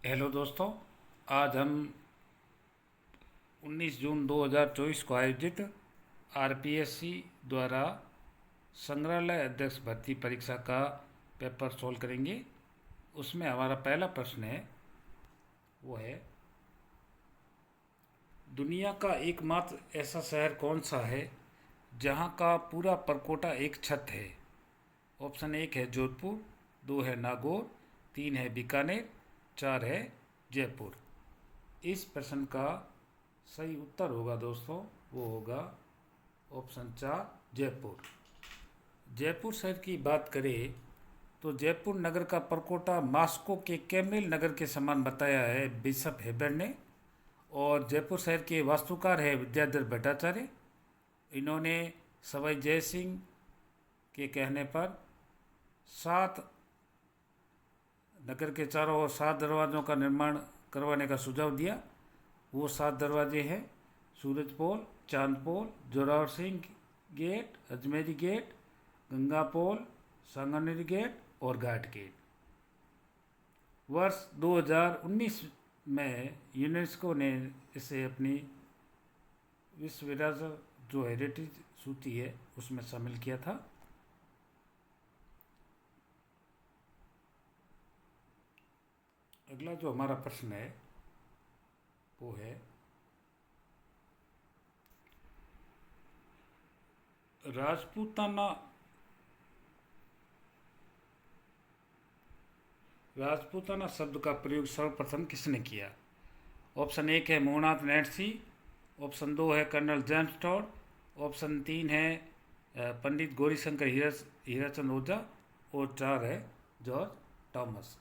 Hello दोस्तों। आज हम 19 जून 2024 को आयोजित आरपीएससी द्वारा संग्रहालय अध्यक्ष भर्ती परीक्षा का पेपर सोल्व करेंगे। उसमें हमारा पहला प्रश्न है, वो है, दुनिया का एकमात्र ऐसा शहर कौन सा है जहां का पूरा परकोटा एक छत है? ऑप्शन एक है जोधपुर, दो है नागौर, तीन है बीकानेर, चार है जयपुर। इस प्रश्न का सही उत्तर होगा दोस्तों, वो होगा ऑप्शन चार, जयपुर। जयपुर शहर की बात करें तो जयपुर नगर का परकोटा मॉस्को के कैमिल नगर के समान बताया है बिशप हेबर ने। और जयपुर शहर के वास्तुकार है विद्याधर भट्टाचार्य। इन्होंने सवाई जय सिंह के कहने पर सात नगर के चारों ओर सात दरवाज़ों का निर्माण करवाने का सुझाव दिया। वो सात दरवाजे हैं: सूरज पोल, चांद पोल, जोरावर सिंह गेट, अजमेरी गेट, गंगा पोल, सांगानेरी गेट और घाट गेट। वर्ष 2019 में यूनेस्को ने इसे अपनी विश्व विरासत जो हेरिटेज सूची है उसमें शामिल किया था। अगला जो हमारा प्रश्न है वो है, राजपूताना राजपूताना शब्द का प्रयोग सर्वप्रथम किसने किया? ऑप्शन एक है मोहनाथ नैटसी, ऑप्शन दो है कर्नल जेम्स टॉड, ऑप्शन तीन है पंडित गौरीशंकर हीराचंद ओझा और चार है जॉर्ज थॉमस।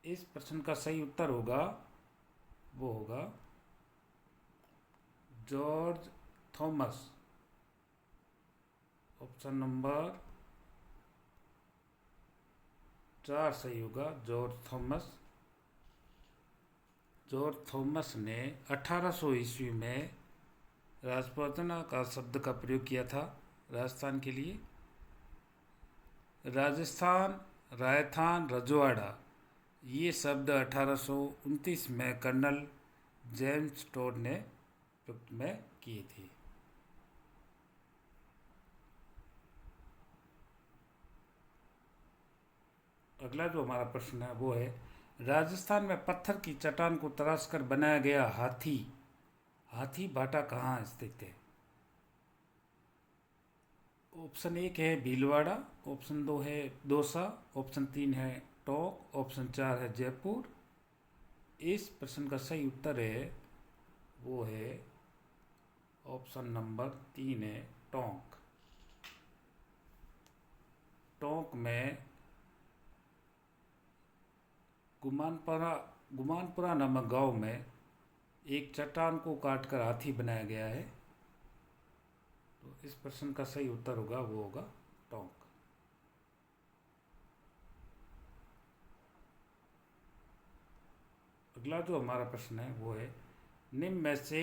इस प्रश्न का सही उत्तर होगा, वो होगा जॉर्ज थॉमस। ऑप्शन नंबर चार सही होगा, जॉर्ज थॉमस। जॉर्ज थॉमस ने 1800 ईस्वी में राजपूताना का शब्द का प्रयोग किया था राजस्थान के लिए। राजस्थान, राजस्थान, रजवाड़ा, ये शब्द 1829 में कर्नल जेम्स टोड ने प्रयुक्त में किए थे। अगला जो हमारा प्रश्न है वो है, राजस्थान में पत्थर की चट्टान को तराश कर बनाया गया हाथी हाथी भाटा कहाँ स्थित है? ऑप्शन एक है भीलवाड़ा, ऑप्शन दो है दौसा, ऑप्शन तीन है टोंक, ऑप्शन चार है जयपुर। इस प्रश्न का सही उत्तर है, वो है ऑप्शन नंबर तीन है टोंक। टोंक में गुमानपुरा गुमानपुरा नामक गांव में एक चट्टान को काटकर हाथी बनाया गया है। तो इस प्रश्न का सही उत्तर होगा, वो होगा टोंक। अगला जो हमारा प्रश्न है वो है, निम्न में से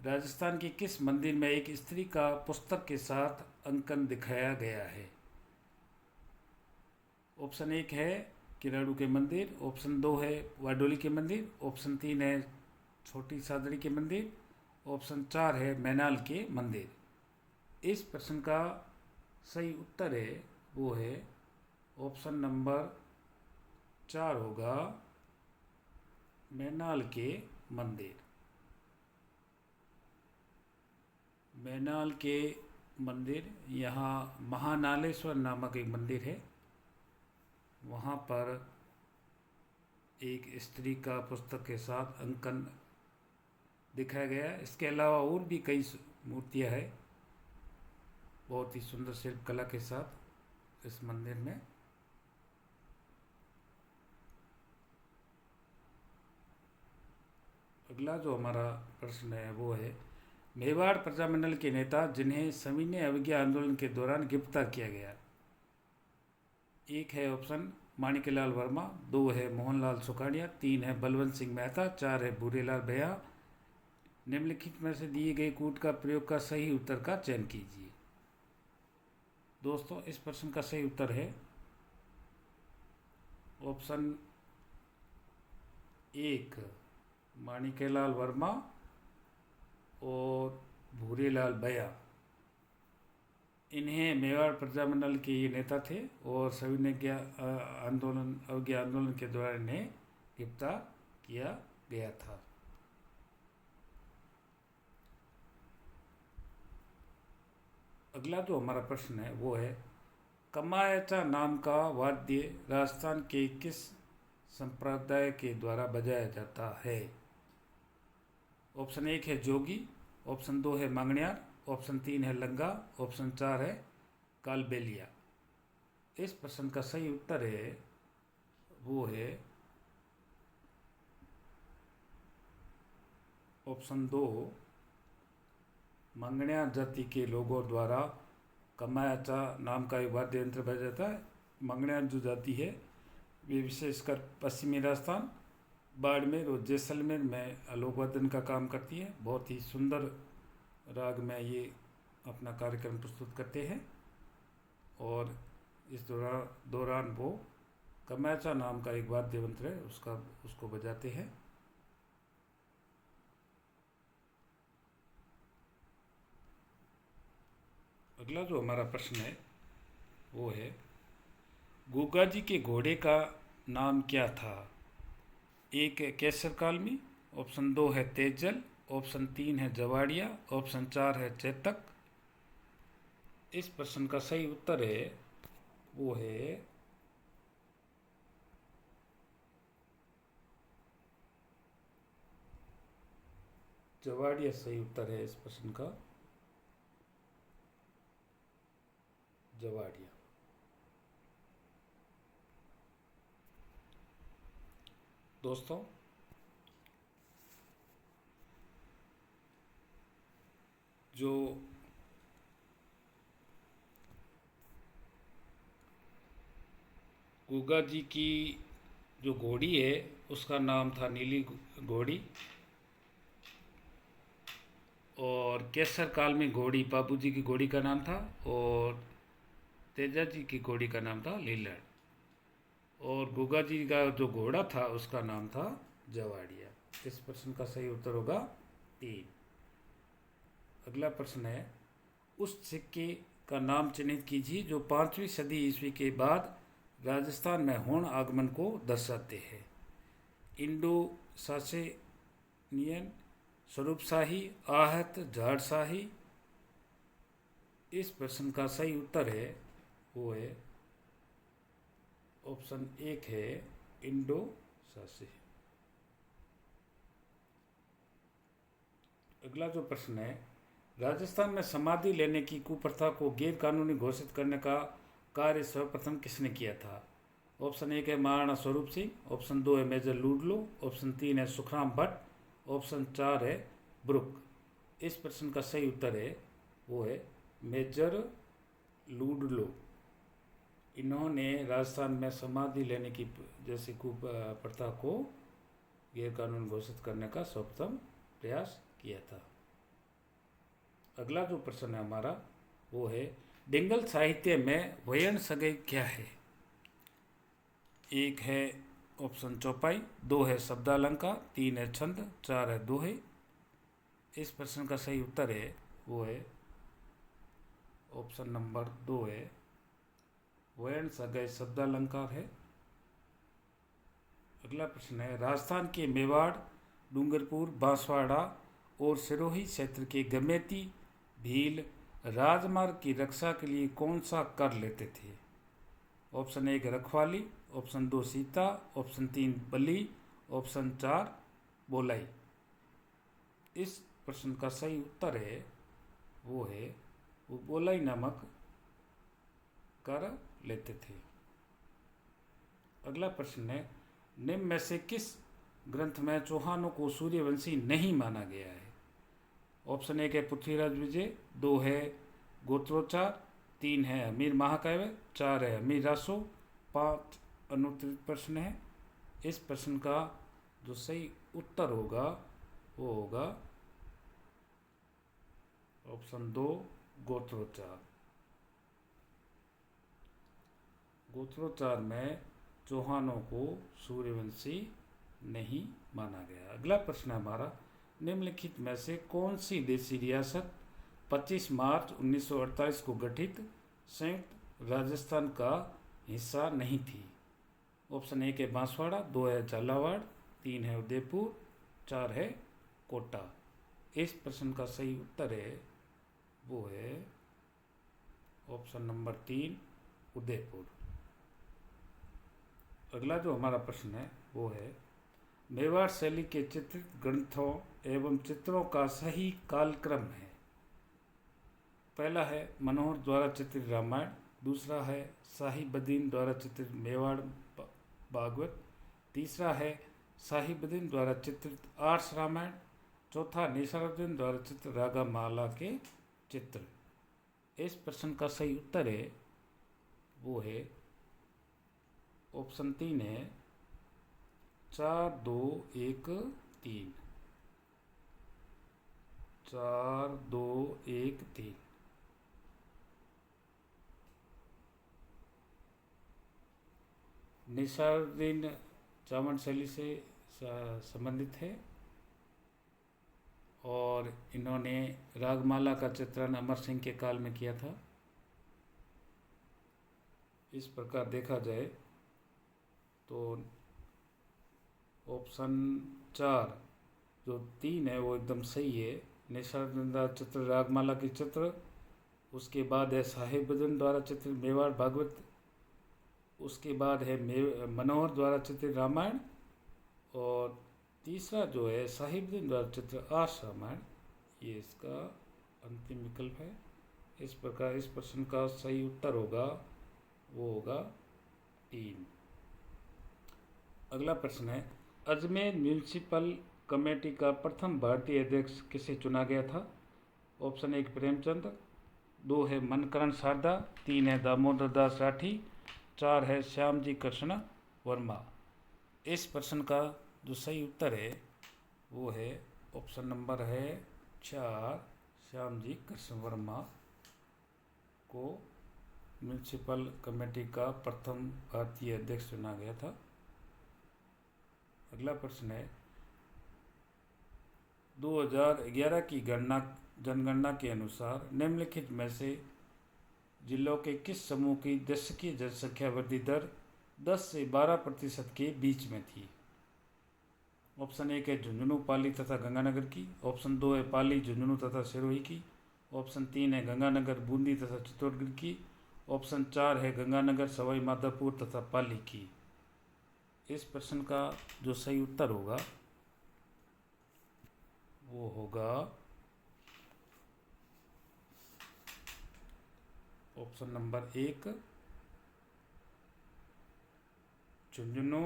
राजस्थान के किस मंदिर में एक स्त्री का पुस्तक के साथ अंकन दिखाया गया है? ऑप्शन एक है किराड़ू के मंदिर, ऑप्शन दो है वाडोली के मंदिर, ऑप्शन तीन है छोटी सादड़ी के मंदिर, ऑप्शन चार है मैनाल के मंदिर। इस प्रश्न का सही उत्तर है, वो है ऑप्शन नंबर चार होगा, मैनाल के मंदिर। मैनाल के मंदिर, यहाँ महानालेश्वर नामक एक मंदिर है, वहाँ पर एक स्त्री का पुस्तक के साथ अंकन दिखाया गया है। इसके अलावा और भी कई मूर्तियाँ हैं बहुत ही सुंदर शिल्प कला के साथ इस मंदिर में। अगला जो हमारा प्रश्न है वो है, मेवाड़ प्रजामंडल के नेता जिन्हें सविनय अवज्ञा आंदोलन के दौरान गिरफ्तार किया गया। एक है ऑप्शन माणिक्यलाल वर्मा, दो है मोहनलाल सुखाड़िया, तीन है बलवंत सिंह मेहता, चार है भूरेलाल बेहा। निम्नलिखित में से दिए गए कूट का प्रयोग का सही उत्तर का चयन कीजिए। दोस्तों, इस प्रश्न का सही उत्तर है ऑप्शन एक माणिक्यलाल वर्मा और भूरीलाल बया, इन्हें मेवाड़ प्रजामंडल के ये नेता थे और सविनय आंदोलन अवज्ञा आंदोलन के दौरान इन्हें गिरफ्तार किया गया था। अगला जो हमारा प्रश्न है वो है, कमायचा नाम का वाद्य राजस्थान के किस संप्रदाय के द्वारा बजाया जाता है? ऑप्शन 1 है जोगी, ऑप्शन 2 है मांगणियार, ऑप्शन 3 है लंगा, ऑप्शन 4 है कालबेलिया। इस प्रश्न का सही उत्तर है वो है ऑप्शन 2, मांगणियार जाति के लोगों द्वारा कमायाचा नाम का एक वाद्य यंत्र बजाया जाता है। मांगणियार जो जाति है वे विशेषकर पश्चिमी राजस्थान, बाड़मेर और जैसलमेर में आलोक वादन का काम करती है। बहुत ही सुंदर राग में ये अपना कार्यक्रम प्रस्तुत करते हैं और इस दौरान वो कमायाचा नाम का एक वाद्य यंत्र है उसको बजाते हैं। अगला जो हमारा प्रश्न है वो है, गुगा जी के घोड़े का नाम क्या था? 1 है केसर कालमी, ऑप्शन 2 है तेजल, ऑप्शन 3 है जवाड़िया, ऑप्शन 4 है चेतक। इस प्रश्न का सही उत्तर है वो है जवाड़िया। सही उत्तर है इस प्रश्न का जवाड़िया। दोस्तों, जो गुगा जी की जो घोड़ी है उसका नाम था नीली घोड़ी, और केसर काल में घोड़ी बाबू जी की घोड़ी का नाम था, और तेजा जी की घोड़ी का नाम था लीलड़, और गुगा जी का जो घोड़ा था उसका नाम था जवाड़िया। इस प्रश्न का सही उत्तर होगा 3। अगला प्रश्न है, उस सिक्के का नाम चिन्हित कीजिए जो 5वीं सदी ईस्वी के बाद राजस्थान में होण आगमन को दर्शाते हैं। इंडो सासेनियन, स्वरूपशाही, आहत, झाड़शाही। इस प्रश्न का सही उत्तर है वो है ऑप्शन 1 है इंडो सासे। अगला जो प्रश्न है, राजस्थान में समाधि लेने की कुप्रथा को गैर कानूनी घोषित करने का कार्य सर्वप्रथम किसने किया था? ऑप्शन 1 है महाराणा स्वरूप सिंह, ऑप्शन 2 है मेजर लूडलो, ऑप्शन 3 है सुखराम भट्ट, ऑप्शन 4 है ब्रुक। इस प्रश्न का सही उत्तर है वो है मेजर लूडलो। इन्होंने राजस्थान में समाधि लेने की जैसी कुप्रथा को गैर कानूनी घोषित करने का सर्वप्रथम प्रयास किया था। अगला जो प्रश्न है हमारा वो है, डिंगल साहित्य में वयन सगई क्या है? 1 है ऑप्शन चौपाई, 2 है शब्दालंकार, 3 है छंद, 4 है दोहे। इस प्रश्न का सही उत्तर है वो है ऑप्शन नंबर 2 है वयन सगई शब्दालंकार है। अगला प्रश्न है, राजस्थान के मेवाड़, डूंगरपुर, बांसवाड़ा और सिरोही क्षेत्र के गमेती भील राजमार्ग की रक्षा के लिए कौन सा कर लेते थे? ऑप्शन 1 रखवाली, ऑप्शन 2 सीता, ऑप्शन 3 बली, ऑप्शन 4 बोलाई। इस प्रश्न का सही उत्तर है वो बोलाई नामक कर लेते थे। अगला प्रश्न है, निम्न में से किस ग्रंथ में चौहानों को सूर्यवंशी नहीं माना गया है? ऑप्शन 1 है पृथ्वीराज विजय, 2 है गोत्रोच्चार, 3 है अमीर महाकाव्य, 4 है अमीर रासो, 5 अनुत्तरित प्रश्न है। इस प्रश्न का जो सही उत्तर होगा वो होगा ऑप्शन 2 गोत्रोच्चार। गोत्रोच्चार में चौहानों को सूर्यवंशी नहीं माना गया। अगला प्रश्न है हमारा, निम्नलिखित में से कौन सी देशी रियासत 25 मार्च 1948 को गठित संयुक्त राजस्थान का हिस्सा नहीं थी? ऑप्शन 1 है बांसवाड़ा, 2 है झालावाड़, 3 है उदयपुर, 4 है कोटा। इस प्रश्न का सही उत्तर है वो है ऑप्शन नंबर 3 उदयपुर। अगला जो हमारा प्रश्न है वो है, मेवाड़ शैली के चित्रित ग्रंथों एवं चित्रों का सही कालक्रम है। पहला है मनोहर द्वारा चित्रित रामायण, दूसरा है साहिबुद्दीन द्वारा चित्रित मेवाड़ भागवत, तीसरा है साहिबुद्दीन द्वारा चित्रित आर्ष रामायण, चौथा निसारुद्दीन द्वारा चित्रित रागा माला के चित्र। इस प्रश्न का सही उत्तर है वो है ऑप्शन 3 है 4 2 1 3। 4 2 1 3। निसारुद्दीन चावंड शैली से संबंधित है और इन्होंने रागमाला का चित्रण अमर सिंह के काल में किया था। इस प्रकार देखा जाए तो ऑप्शन 4 जो 3 है वो एकदम सही है। निसारुद्दीन द्वारा चित्र रागमाला की चित्र, उसके बाद है साहिबुद्दीन द्वारा चित्रित मेवाड़ भागवत, उसके बाद है मनोहर द्वारा चित्रित रामायण, और तीसरा जो है साहिबुद्दीन द्वारा चित्रित आर्ष रामायण, ये इसका अंतिम विकल्प है। इस प्रकार इस प्रश्न का सही उत्तर होगा वो होगा 3। अगला प्रश्न है, अजमेर म्यूनिसिपल कमेटी का प्रथम भारतीय अध्यक्ष किसे चुना गया था? ऑप्शन 1 प्रेमचंद, 2 है मनकरण शारदा, 3 है दामोदर दास राठी, 4 है श्यामजी कृष्ण वर्मा। इस प्रश्न का जो सही उत्तर है वो है ऑप्शन नंबर है 4, श्यामजी कृष्ण वर्मा को म्यूनिसिपल कमेटी का प्रथम भारतीय अध्यक्ष चुना गया था। अगला प्रश्न है, 2011 की जनगणना के अनुसार निम्नलिखित में से जिलों के किस समूह की दशकीय जनसंख्या वृद्धि दर 10 से 12% के बीच में थी? ऑप्शन 1 है झुंझुनू, पाली तथा गंगानगर की, ऑप्शन 2 है पाली, झुंझुनू तथा सिरोही की, ऑप्शन 3 है गंगानगर, बूंदी तथा चित्तौड़गढ़ की, ऑप्शन 4 है गंगानगर, सवाई माधोपुर तथा पाली की। इस प्रश्न का जो सही उत्तर होगा वो होगा ऑप्शन नंबर 1 झुंझुनू,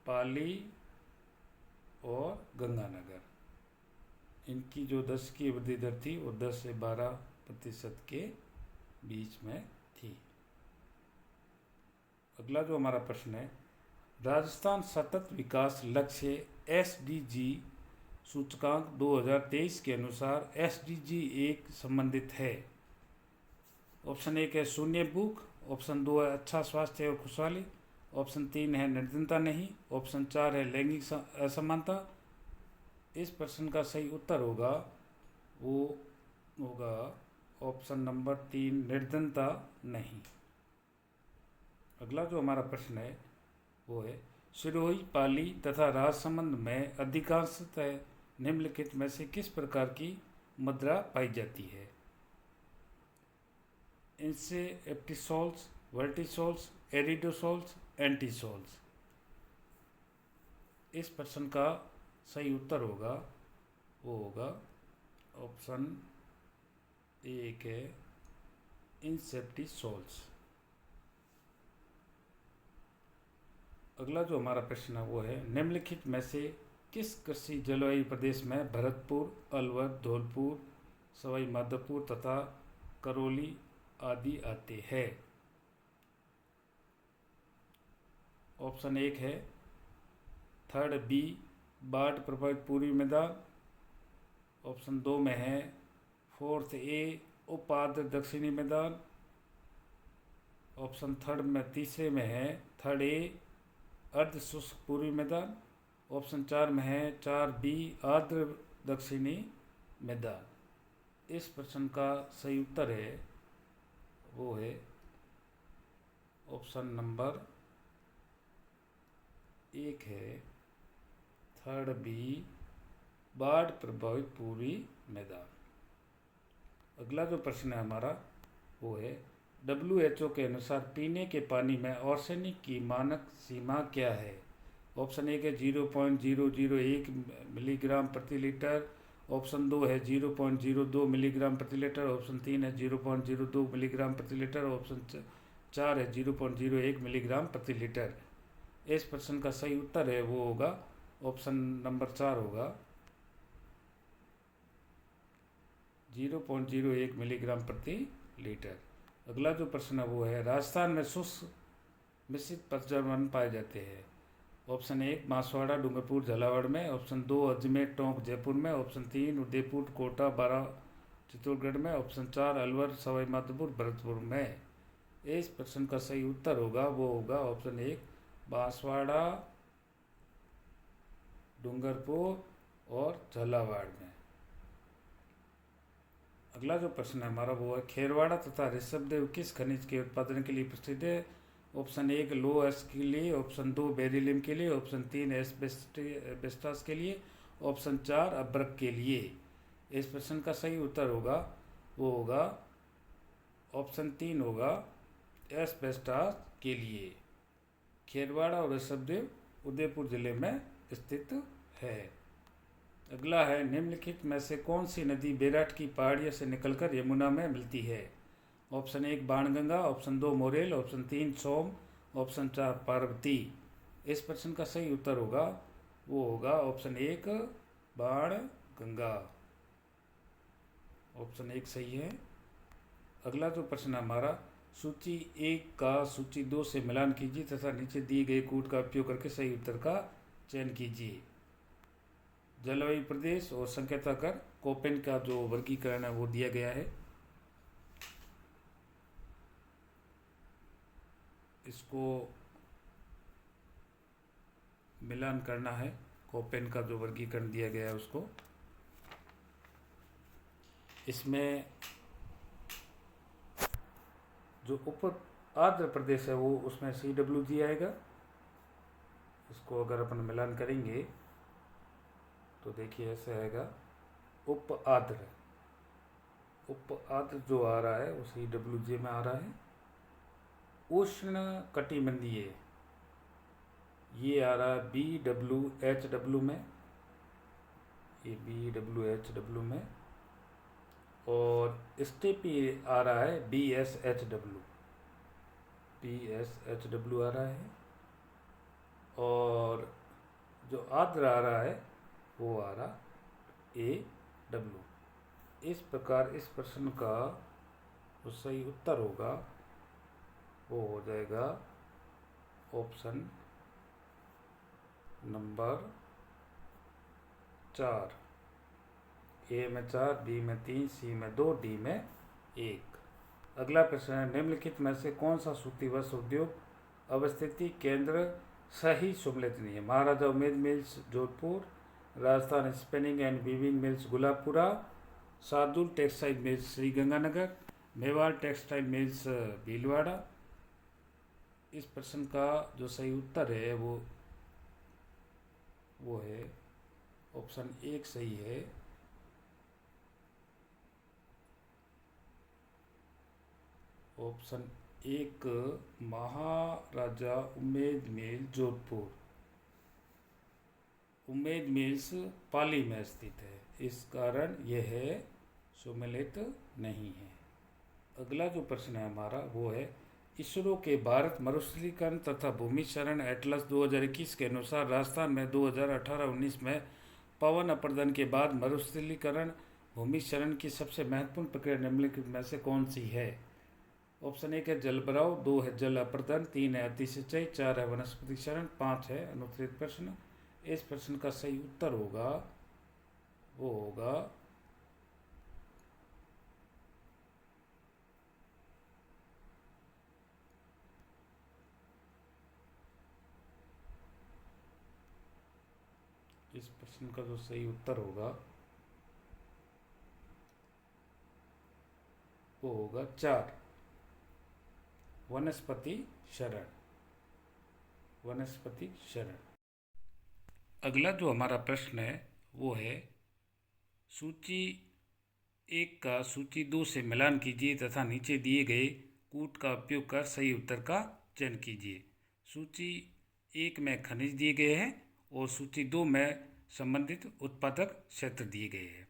पाली और गंगानगर। इनकी जो 10 की वृद्धि दर थी वो 10 से 12% के बीच में थी। अगला जो हमारा प्रश्न है, राजस्थान सतत विकास लक्ष्य SDG सूचकांक 2023 के अनुसार SDG 1 संबंधित है। ऑप्शन 1 है शून्य भूख, ऑप्शन 2 है अच्छा स्वास्थ्य और खुशहाली, ऑप्शन 3 है निर्धनता नहीं, ऑप्शन 4 है लैंगिक असमानता। इस प्रश्न का सही उत्तर होगा वो होगा ऑप्शन नंबर 3 निर्धनता नहीं। अगला जो हमारा प्रश्न है वो है, सिरोही, पाली तथा राजसमंद में अधिकांशतः निम्नलिखित में से किस प्रकार की मुद्रा पाई जाती है? इनसे एप्टिसोल्स, वर्टिसोल्स, एरिडोसोल्स, एंटीसोल्स। इस प्रश्न का सही उत्तर होगा वो होगा ऑप्शन 1 है इंसेप्टिसोल्स। अगला जो हमारा प्रश्न है वो है, निम्नलिखित में से किस कृषि जलवायु प्रदेश में भरतपुर, अलवर, धौलपुर, सवाई माधोपुर तथा करौली आदि आते हैं? ऑप्शन 1 है 3rd B बाढ़ प्रभावित पूर्वी मैदान, ऑप्शन 2 में है 4th A उपाद्र दक्षिणी मैदान, ऑप्शन 3rd में तीसरे में है 3rd A अर्ध शुष्क पूर्वी मैदान, ऑप्शन 4 में है 4 बी आर्द्र दक्षिणी मैदान। इस प्रश्न का सही उत्तर है वो है ऑप्शन नंबर 1 है 3 बी बाढ़ प्रभावित पूर्वी मैदान। अगला जो प्रश्न है हमारा वो है WHO के अनुसार पीने के पानी में आर्सेनिक की मानक सीमा क्या है। ऑप्शन 1 है 0.001 मिलीग्राम प्रति लीटर, ऑप्शन 2 है 0.02 मिलीग्राम प्रति लीटर, ऑप्शन 3 है 0.02 मिलीग्राम प्रति लीटर, ऑप्शन 4 है 0.01 मिलीग्राम प्रति लीटर। इस प्रश्न का सही उत्तर है वो होगा ऑप्शन नंबर 4 होगा 0.01 मिलीग्राम प्रति लीटर। अगला जो प्रश्न है वो है राजस्थान में शुष्क मिश्रित पतझड़ वन पाए जाते हैं। ऑप्शन 1 बांसवाड़ा डूंगरपुर झालावाड़ में, ऑप्शन 2 अजमेर टोंक जयपुर में, ऑप्शन 3 उदयपुर कोटा बारा चित्तौड़गढ़ में, ऑप्शन 4 अलवर सवाई माधोपुर भरतपुर में। इस प्रश्न का सही उत्तर होगा वो होगा ऑप्शन 1 बांसवाड़ा डूंगरपुर और झालावाड़ में। अगला जो प्रश्न है हमारा वो है खेरवाड़ा तथा ऋषभदेव किस खनिज के उत्पादन के लिए प्रसिद्ध है। ऑप्शन 1 लोह के लिए, ऑप्शन 2 बेरिलियम के लिए, ऑप्शन 3 एस्बेस्टॉस के लिए, ऑप्शन 4 अभ्रक के लिए। इस प्रश्न का सही उत्तर होगा वो होगा ऑप्शन 3 होगा एस्बेस्टॉस के लिए। खेरवाड़ा और ऋषभदेव उदयपुर जिले में स्थित है। अगला है निम्नलिखित में से कौन सी नदी बेराट की पहाड़ियों से निकलकर यमुना में मिलती है। Option 1 Banganga, option 2 Morel, option 3 सोम, ऑप्शन 4 पार्वती। इस प्रश्न का सही उत्तर होगा वो होगा ऑप्शन 1 बाणगंगा। ऑप्शन 1 सही है। अगला जो प्रश्न हमारा सूची 1 का सूची 2 से मिलान कीजिए तथा नीचे दिए गए कूट का उपयोग करके सही उत्तर का चयन कीजिए। जलवायु प्रदेश और संकेताकर कोपेन का जो वर्गीकरण है वो दिया गया है। इसको मिलान करना है, कोपेन का जो वर्गीकरण दिया गया है उसको। इसमें जो उप आंध्र प्रदेश है वो उसमें CWG आएगा। इसको अगर अपन मिलान करेंगे तो देखिए ऐसे आएगा उप आर्द्र जो आ रहा है वो CWG में आ रहा है। उष्ण कटिबंधीय ये आ रहा है BWHW में, ये BWHW में, और स्टेपी आ रहा है BSHW आ रहा है, और जो आर्द्र आ रहा है वो आ रहा AW। इस प्रकार इस प्रश्न का जो सही उत्तर होगा वो हो जाएगा ऑप्शन नंबर 4। ए में 4, बी में 3, सी में 2, डी में 1। अगला प्रश्न है निम्नलिखित में से कौन सा सूती वस्त्र उद्योग अवस्थिति केंद्र सही सम्मिलित नहीं है। Maharaja Umed mills Jodhpur, Rajasthan spinning and weaving mills Gulabpura, Shardul textile mills Sriganganagar, Mewar textile mills Bhilwara. इस प्रश्न का जो सही उत्तर है वो है ऑप्शन 1 सही है। ऑप्शन 1 महाराजा उमेद मिल जोधपुर। उमेद मिल्स पाली में स्थित है, इस कारण यह सम्मिलित नहीं है। अगला जो प्रश्न है हमारा वो है इसरो के भारत मरुस्थलीकरण तथा भूमि क्षरण एटलस 2021 के अनुसार राजस्थान में 2018-19 में पवन अपर्दन के बाद मरुस्थलीकरण भूमि क्षरण की सबसे महत्वपूर्ण प्रक्रिया निम्नलिखित में से कौन सी है। ऑप्शन 1 है जल भराव, 2 है जल अपर्दन, 3 है अति सिंचाई, 4 है वनस्पति क्षरण, 5 है अनुत्तरित प्रश्न। इस प्रश्न का सही उत्तर होगा वो होगा इस प्रश्न का जो सही उत्तर होगा वो होगा 4, वनस्पति शरण। वनस्पति शरण। अगला जो हमारा प्रश्न है वो है, सूची 1 का सूची 2 से मिलान कीजिए तथा नीचे दिए गए कूट का उपयोग कर सही उत्तर का चयन कीजिए। सूची 1 में खनिज दिए गए हैं और सूची 2 में संबंधित उत्पादक क्षेत्र दिए गए हैं।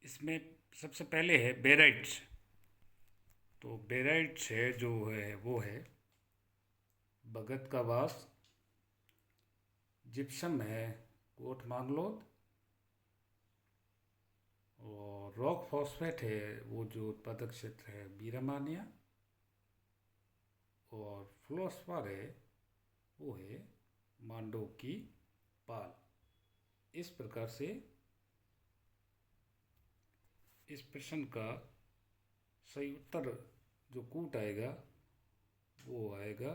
इसमें सबसे पहले है बेराइट्स। तो बेराइट्स है जो है वो है भगत का वास, जिप्सम है कोट मांगलोद, और रॉक फॉस्फेट है वो जो उत्पादक क्षेत्र है बीरामानिया, और फ्लोस्फर है वो है मांडो की पाल। इस प्रकार से इस प्रश्न का सही उत्तर जो कूट आएगा वो आएगा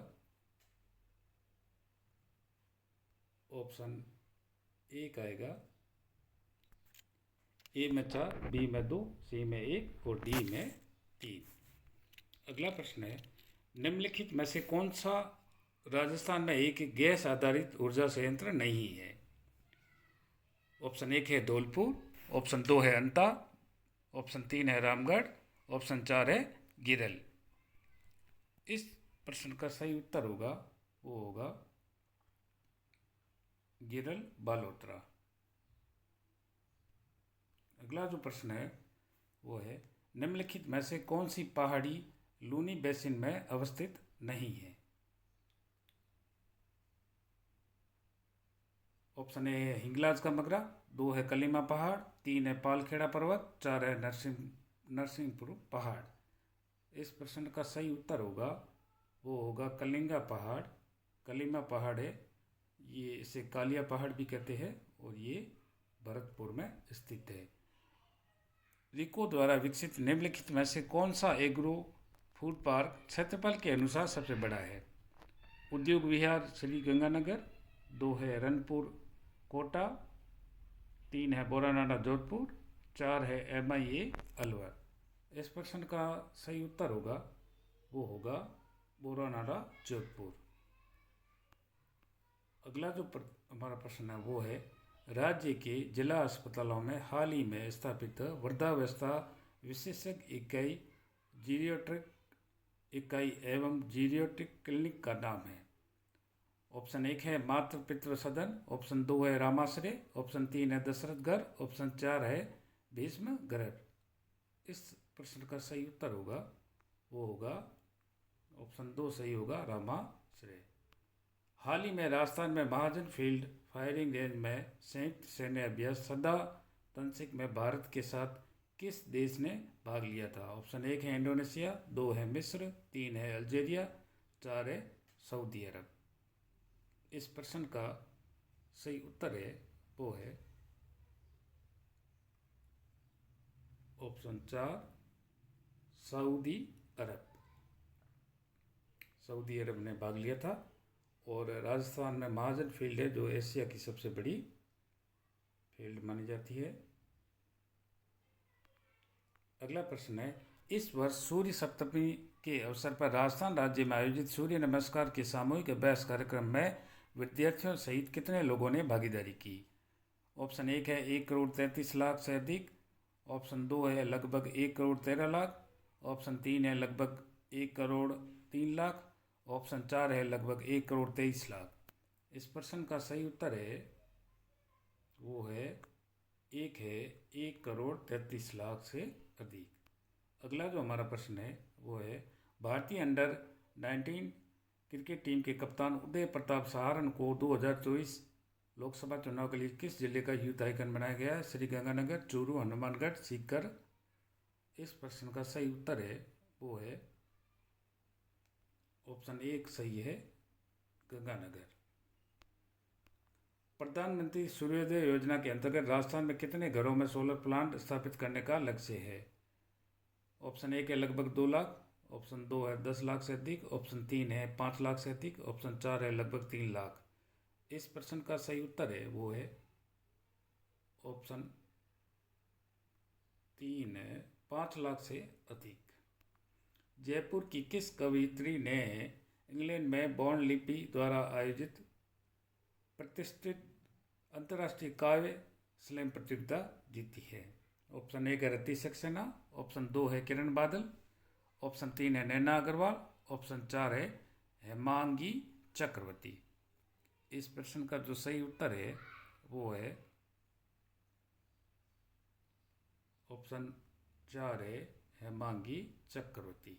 ऑप्शन 1 आएगा। ए में 4, बी में 2, सी में 1 और डी में 3। अगला प्रश्न है, निम्नलिखित में से कौन सा राजस्थान में एक गैस आधारित ऊर्जा संयंत्र नहीं है? ऑप्शन 1 है धौलपुर, ऑप्शन 2 है अंता, ऑप्शन 3 है रामगढ़, ऑप्शन 4 है गिरल। इस प्रश्न का सही उत्तर होगा वो होगा गिरल बालोतरा। अगला जो प्रश्न है वो है, निम्नलिखित में से कौन सी पहाड़ी लूनी बेसिन में अवस्थित नहीं है? ऑप्शन ए है हिंगलाज का मगरा, 2 है कलिमा पहाड़, 3 है पालखेड़ा पर्वत, 4 है नरसिंहपुर पहाड़। इस प्रश्न का सही उत्तर होगा वो होगा कलिंगा पहाड़। कलिमा पहाड़ है, ये इसे कालिया पहाड़ भी कहते हैं और ये भरतपुर में स्थित है। रिको द्वारा विकसित निम्नलिखित में से कौन सा एग्रो फूड पार्क क्षेत्रफल के अनुसार सबसे बड़ा है? उद्योग विहार श्री गंगानगर, 2 है रनपुर कोटा, 3 है बोरानाडा जोधपुर, 4 है MIA अलवर। इस प्रश्न का सही उत्तर होगा वो होगा बोरानाडा जोधपुर। अगला जो हमारा प्रश्न है वो है, राज्य के जिला अस्पतालों में हाल ही में स्थापित वृद्धावस्था विशेषज्ञ इकाई, जीरियाट्रिक इकाई एवं जीरियाट्रिक क्लिनिक का नाम है। ऑप्शन 1 है मातृ पितृ सदन, ऑप्शन 2 है रामाश्रय, ऑप्शन 3 है दशरथ घर, ऑप्शन 4 है भीष्म गर्भ। इस प्रश्न का सही उत्तर होगा वो होगा ऑप्शन 2 सही होगा, रामाश्रय। हाल ही में राजस्थान में महाजन फील्ड फायरिंग रेंज में संयुक्त सैन्य अभ्यास सदा तंसिक में भारत के साथ किस देश ने भाग लिया था? ऑप्शन 1 है इंडोनेशिया, 2 है मिस्र, 3 है अल्जीरिया, 4 है सऊदी अरब। इस प्रश्न का सही उत्तर है वो है ऑप्शन 4 सऊदी अरब। सऊदी अरब ने भाग लिया था और राजस्थान में महाजन फील्ड है जो एशिया की सबसे बड़ी फील्ड मानी जाती है। अगला प्रश्न है, इस वर्ष सूर्य सप्तमी के अवसर पर राजस्थान राज्य में आयोजित सूर्य नमस्कार के सामूहिक अभ्यास कार्यक्रम में विद्यार्थियों सहित कितने लोगों ने भागीदारी की? ऑप्शन 1 है 1,33,00,000 से अधिक, ऑप्शन 2 है लगभग 1,13,00,000, ऑप्शन 3 है लगभग 1,03,00,000, ऑप्शन 4 है लगभग 1,23,00,000। इस प्रश्न का सही उत्तर है वो है 1,33,00,000 से अधिक। अगला जो हमारा प्रश्न है वो है, भारतीय अंडर-19 क्रिकेट टीम के कप्तान उदय प्रताप सहारण को 2024 लोकसभा चुनाव के लिए किस जिले का यूथ आइकन बनाया गया है? श्री गंगानगर, चूरू, हनुमानगढ़, सीकर। इस प्रश्न का सही उत्तर है वो है ऑप्शन 1 सही है, गंगानगर। प्रधानमंत्री सूर्योदय योजना के अंतर्गत राजस्थान में कितने घरों में सोलर प्लांट स्थापित करने का लक्ष्य है? ऑप्शन 1 है लगभग 2 लाख, ऑप्शन 2 है 10 लाख से अधिक, ऑप्शन 3 है 5 लाख से अधिक, ऑप्शन 4 है लगभग 3 लाख। इस प्रश्न का सही उत्तर है वो है ऑप्शन 3 है 5 लाख से अधिक। जयपुर की किस कवयित्री ने इंग्लैंड में बॉन्ड लिपि द्वारा आयोजित प्रतिष्ठित अंतर्राष्ट्रीय काव्य स्लैम प्रतियोगिता जीती है? ऑप्शन 1 है रति सक्सेना, ऑप्शन 2 है किरण बादल, ऑप्शन 3 है नैना अग्रवाल, ऑप्शन 4 है हेमांगी चक्रवर्ती। इस प्रश्न का जो सही उत्तर है वो है ऑप्शन 4 है हेमांगी चक्रवर्ती।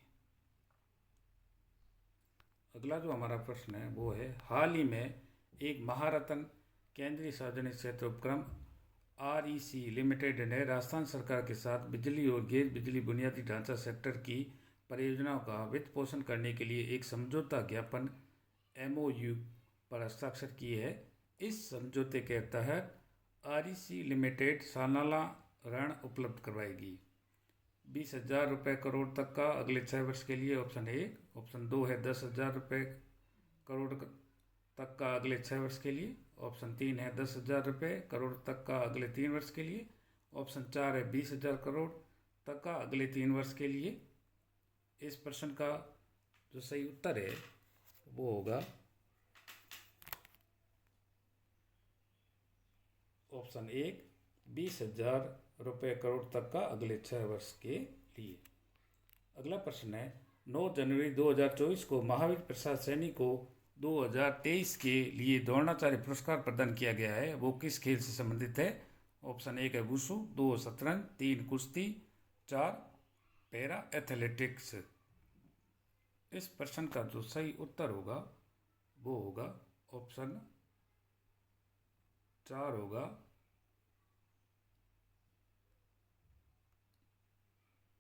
अगला जो हमारा प्रश्न है वो है हाल ही में एक महारत्न केंद्रीय सार्वजनिक क्षेत्र उपक्रम REC लिमिटेड ने राजस्थान सरकार के साथ बिजली और गैर बिजली बुनियादी ढांचा सेक्टर की परियोजनाओं का वित्त पोषण करने के लिए एक समझौता ज्ञापन MOU पर हस्ताक्षर किए है। इस समझौते के तहत REC लिमिटेड सालाना ऋण उपलब्ध करवाएगी 20,000 रुपये करोड़ तक का अगले 6 वर्ष के लिए, ऑप्शन 1, ऑप्शन 2 है 10,000 रुपये करोड़ तक का अगले 6 वर्ष के लिए, ऑप्शन 3 है 10,000 रुपये करोड़ तक का अगले 3 वर्ष के लिए, ऑप्शन 4 है 20,000 करोड़ तक का अगले 3 वर्ष के लिए। इस प्रश्न का जो सही उत्तर है वो होगा ऑप्शन 1, 20,000 रुपये करोड़ तक का अगले 6 वर्ष के लिए। अगला प्रश्न है 9 जनवरी 2024 को महावीर प्रसाद सैनी को 2023 के लिए द्रोणाचार्य पुरस्कार प्रदान किया गया है, वो किस खेल से संबंधित है? ऑप्शन 1 है वुशु, 2 शतरंज, 3 कुश्ती, 4 पैरा एथलेटिक्स। इस प्रश्न का जो सही उत्तर होगा वो होगा ऑप्शन 4 होगा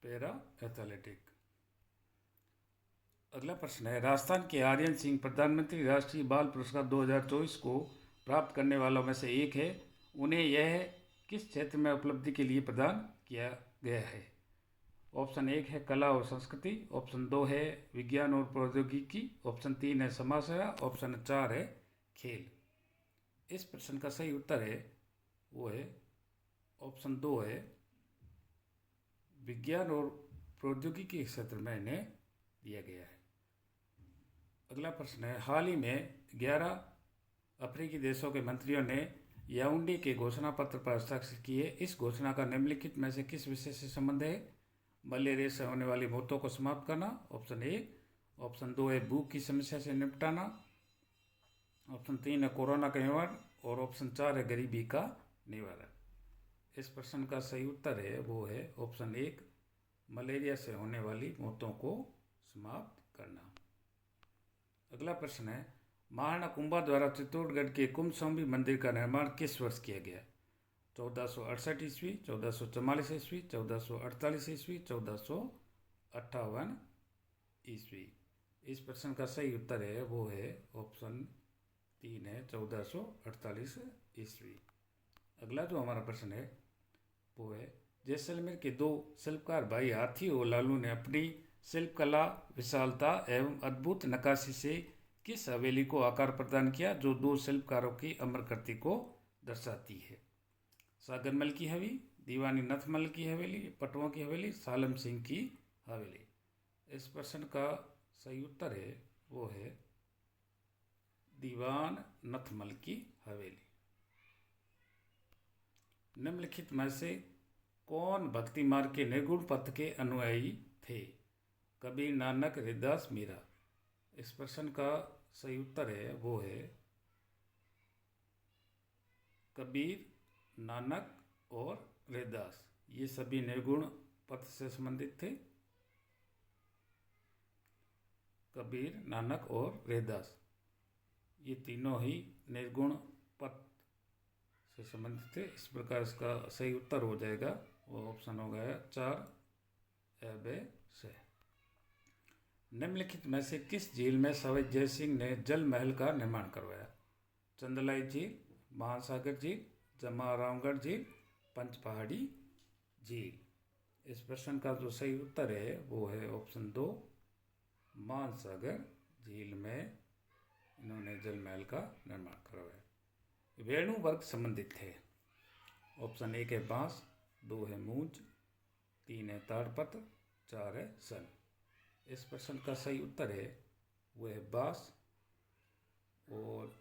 पैरा एथलेटिक। अगला प्रश्न है राजस्थान के आर्यन सिंह प्रधानमंत्री राष्ट्रीय बाल पुरस्कार 2024 को प्राप्त करने वालों में से एक है, उन्हें यह किस क्षेत्र में उपलब्धि के लिए प्रदान किया गया है? ऑप्शन 1 है कला और संस्कृति, ऑप्शन 2 है विज्ञान और प्रौद्योगिकी, ऑप्शन 3 है समाज सेवा, ऑप्शन 4 है खेल। इस प्रश्न का सही उत्तर है वो है ऑप्शन 2 है विज्ञान और प्रौद्योगिकी के क्षेत्र में इन्हें दिया गया है। अगला प्रश्न है हाल ही में 11 अफ्रीकी देशों के मंत्रियों ने याओंडे के घोषणा पत्र पर हस्ताक्षर किए। इस घोषणा का निम्नलिखित में से किस विषय से संबंध है? मलेरिया से होने वाली मौतों को समाप्त करना, ऑप्शन 1, ऑप्शन 2 है भूख की समस्या से निपटाना, ऑप्शन 3 है कोरोना का निवारण और ऑप्शन 4 है गरीबी का निवारण। इस प्रश्न का सही उत्तर है वो है ऑप्शन 1, मलेरिया से होने वाली मौतों को समाप्त करना। अगला प्रश्न है महाराणा कुंभा द्वारा चित्तौड़गढ़ के कुंभस्वामी मंदिर का निर्माण किस वर्ष किया गया? 1468 ईस्वी, 1444 ईस्वी, 1448 ईस्वी, 1458 ईस्वी। इस प्रश्न का सही उत्तर है वो है ऑप्शन 3 है 1448 ईस्वी। अगला जो हमारा प्रश्न है वो है जैसलमेर के 2 शिल्पकार भाई हाथी और लालू ने अपनी शिल्पकला विशालता एवं अद्भुत नक्काशी से किस हवेली को आकार प्रदान किया जो 2 शिल्पकारों की अमरकृति को दर्शाती है? सागरमल की हवेली, दीवानी नथमल की हवेली, पटवा की हवेली, सालम सिंह की हवेली। इस प्रश्न का सही उत्तर है वो है दीवान नथमल की हवेली। निम्नलिखित में से कौन भक्ति मार्ग के निर्गुण पथ के अनुयायी थे? कबीर, नानक, रविदास, मीरा। इस प्रश्न का सही उत्तर है वो है कबीर, नानक और रविदास। ये सभी निर्गुण पथ से संबंधित थे। कबीर, नानक और रविदास ये तीनों ही निर्गुण पथ से संबंधित थे। इस प्रकार इसका सही उत्तर हो जाएगा वो ऑप्शन हो गया 4 ए से। निम्नलिखित में से किस झील में सवाई जय सिंह ने जल महल का निर्माण करवाया? चंदलाई झील, महासागर झील, जमारामगढ़ झील, पंचपहाड़ी झील। इस प्रश्न का जो सही उत्तर है वो है ऑप्शन 2, मानसागर झील में इन्होंने जल महल का निर्माण करवाया। वेणु वर्ग संबंधित थे। ऑप्शन 1 है बांस, 2 है मूंज, 3 है ताड़पत्र, 4 है सन। इस प्रश्न का सही उत्तर है वो है बांस। और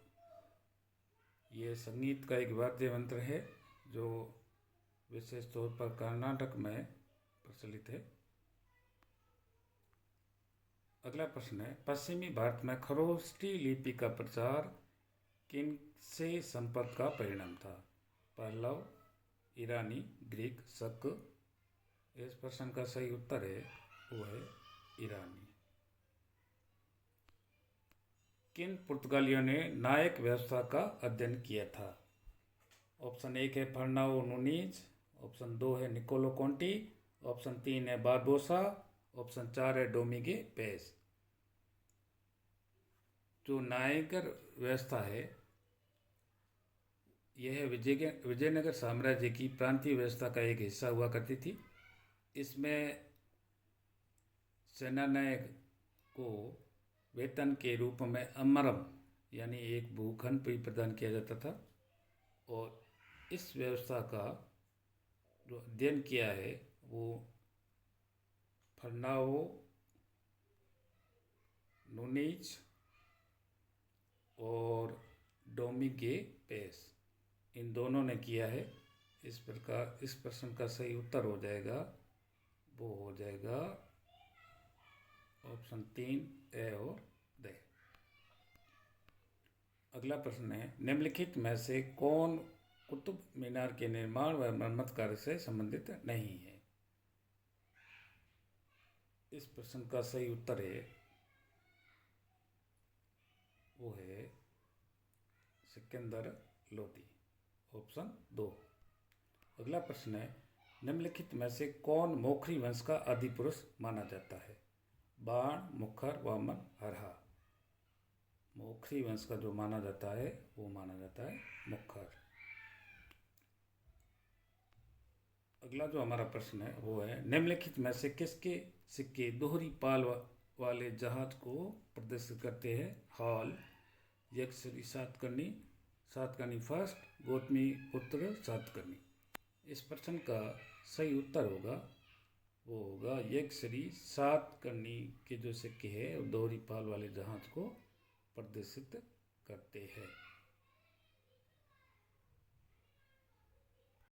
ये संगीत का एक वाद्य यंत्र है जो विशेष तौर पर कर्नाटक में प्रचलित है। अगला प्रश्न है, पश्चिमी भारत में खरोष्टी लिपि का प्रचार किन से संपर्क का परिणाम था? पल्लव, ईरानी, ग्रीक, शक। इस प्रश्न का सही उत्तर है वो है ईरानी। किन पुर्तगालियों ने नायक व्यवस्था का अध्ययन किया था? ऑप्शन 1 है फर्नाओ नूनीज, ऑप्शन 2 है निकोलो कॉन्टी, ऑप्शन 3 है बारबोसा, ऑप्शन 4 है डोमिगे पेस। जो नायकर व्यवस्था है यह विजयनगर साम्राज्य की प्रांतीय व्यवस्था का एक हिस्सा हुआ करती थी। इसमें सेनानायक को वेतन के रूप में अमरम यानी एक भूखंड भी प्रदान किया जाता था। और इस व्यवस्था का जो अध्ययन किया है वो फर्नाओ नूनीज और डोमिगे पेस, इन दोनों ने किया है। इस प्रकार इस प्रश्न का सही उत्तर हो जाएगा वो हो जाएगा ऑप्शन 3 ए और द। अगला प्रश्न है, निम्नलिखित में से कौन कुतुब मीनार के निर्माण व मरम्मत कार्य से संबंधित नहीं है? इस प्रश्न का सही उत्तर है वो है सिकंदर लोदी, ऑप्शन 2। अगला प्रश्न है, निम्नलिखित में से कौन मोखरी वंश का आदि पुरुष माना जाता है? बाण, मुखर, वामन, हरहा। मोखरी वंश का जो माना जाता है वो माना जाता है मुखर। अगला जो हमारा प्रश्न है वो है, निम्नलिखित में से किसके सिक्के दोहरी पाल वाले जहाज को प्रदर्शित करते हैं? हॉल, यक्षरी सातकर्णी फर्स्ट, गौतमी पुत्र सातकर्णी। इस प्रश्न का सही उत्तर होगा वो होगा यक्षरी सातकर्णी के जो सिक्के हैं दोहरी पाल वाले जहाज को प्रदर्शित करते हैं।